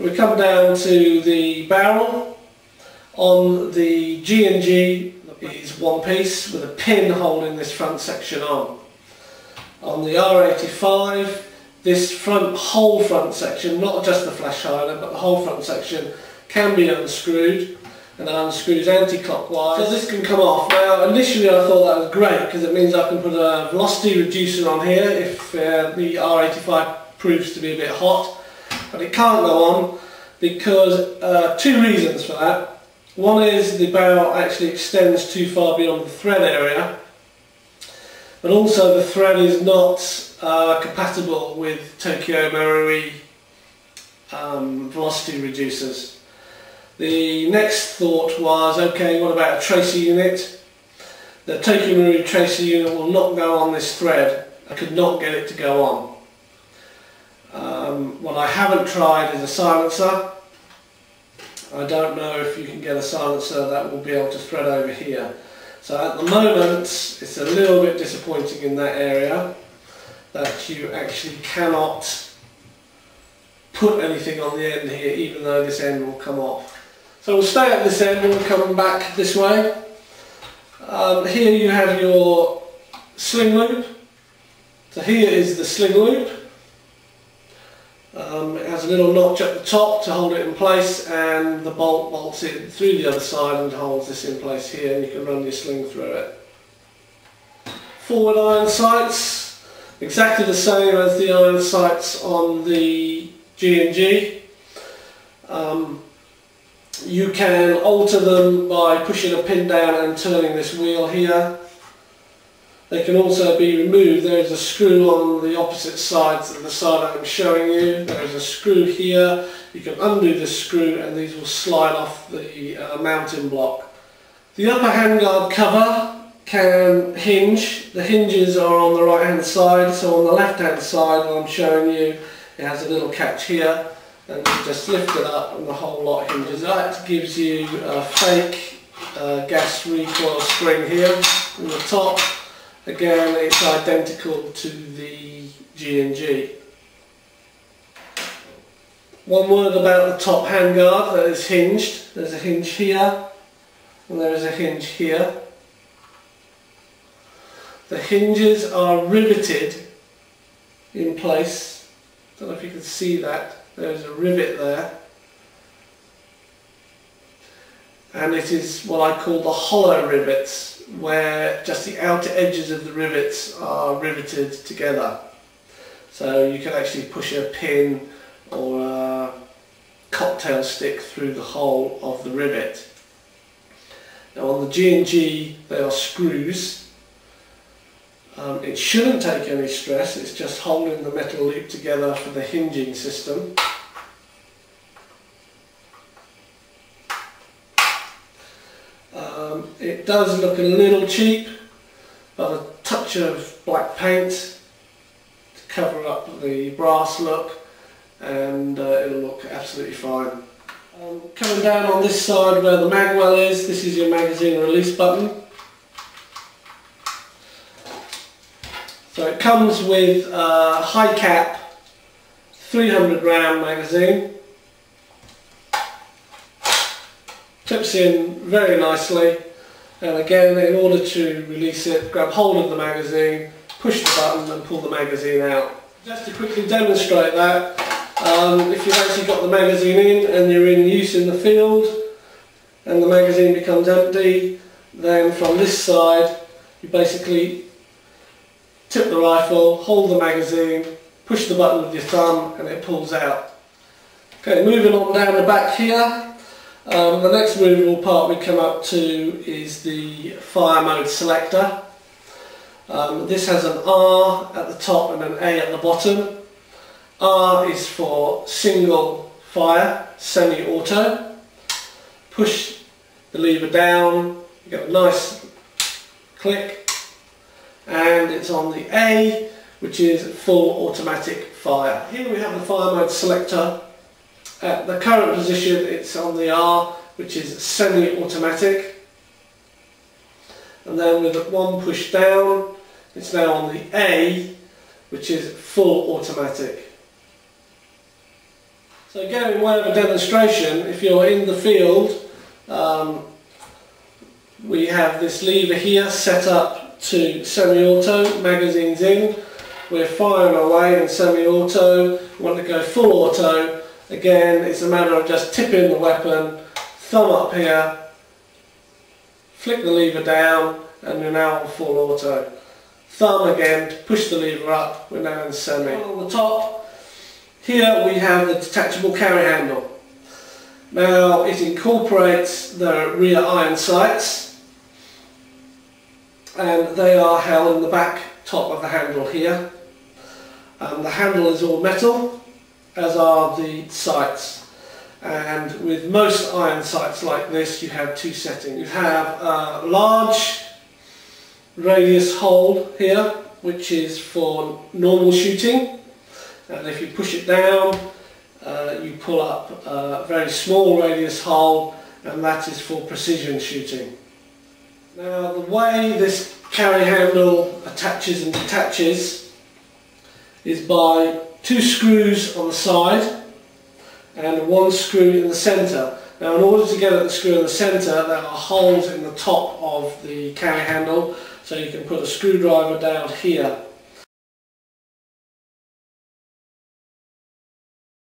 We come down to the barrel. On the G&G is one piece with a pin holding this front section on. On the R85, this whole front section, not just the flash hider, but the whole front section can be unscrewed, and it unscrews anti-clockwise. So this can come off. Now initially I thought that was great because it means I can put a velocity reducer on here if the R85 proves to be a bit hot, but it can't go on because two reasons for that. One is the barrel actually extends too far beyond the thread area, but also the thread is not compatible with Tokyo Marui velocity reducers. The next thought was, okay, what about a tracer unit? The Tokyo Marui tracer unit will not go on this thread. I could not get it to go on. What I haven't tried is a silencer. I don't know if you can get a silencer that will be able to thread over here. So at the moment it's a little bit disappointing in that area that you actually cannot put anything on the end here, even though this end will come off. So we'll stay at this end and we'll come back this way. Here you have your sling loop. So here is the sling loop. It has a little notch at the top to hold it in place, and the bolt bolts it through the other side and holds this in place here, and you can run your sling through it. Forward iron sights, exactly the same as the iron sights on the G&G. You can alter them by pushing a pin down and turning this wheel here. They can also be removed. There is a screw on the opposite side to the side I'm showing you. There is a screw here. You can undo the screw and these will slide off the mounting block. The upper handguard cover can hinge. The hinges are on the right hand side, so on the left hand side that I'm showing you, it has a little catch here, and you just lift it up and the whole lot hinges. That gives you a fake gas recoil spring here on the top. Again, it's identical to the G&G. One word about the top handguard that is hinged. There's a hinge here and there is a hinge here. The hinges are riveted in place. I don't know if you can see that. There's a rivet there. And it is what I call the hollow rivets, where just the outer edges of the rivets are riveted together. So you can actually push a pin or a cocktail stick through the hole of the rivet. Now on the G&G they are screws. It shouldn't take any stress, it's just holding the metal loop together for the hinging system. It does look a little cheap, but a touch of black paint to cover up the brass look, and it'll look absolutely fine. Coming down on this side where the mag well is, this is your magazine release button. So it comes with a high cap 300 gram magazine. Clips in very nicely, and again, in order to release it, grab hold of the magazine, push the button and pull the magazine out. Just to quickly demonstrate that, if you've actually got the magazine in and you're in use in the field and the magazine becomes empty, then from this side you basically tip the rifle, hold the magazine, push the button with your thumb and it pulls out. Okay, moving on down the back here. The next movable part we come up to is the fire mode selector. This has an R at the top and an A at the bottom. R is for single fire, semi-auto. Push the lever down, you get a nice click, and it's on the A, which is full automatic fire. Here we have the fire mode selector. At the current position it's on the R, which is semi-automatic, and then with one push down it's now on the A, which is full automatic. So again, in way of a demonstration, if you're in the field, we have this lever here set up to semi-auto, magazines in. We're firing away in semi-auto. We want to go full auto. Again, it's a matter of just tipping the weapon, thumb up here, flick the lever down, and we're now on full auto. Thumb again, push the lever up, we're now in semi. On the top, here we have the detachable carry handle. Now it incorporates the rear iron sights, and they are held in the back top of the handle here. The handle is all metal, as are the sights. And with most iron sights like this, you have two settings. You have a large radius hold here, which is for normal shooting, and if you push it down, you pull up a very small radius hole, and that is for precision shooting. Now, the way this carry handle attaches and detaches is by two screws on the side and one screw in the centre. Now, in order to get at the screw in the centre, there are holes in the top of the carry handle, so you can put a screwdriver down here.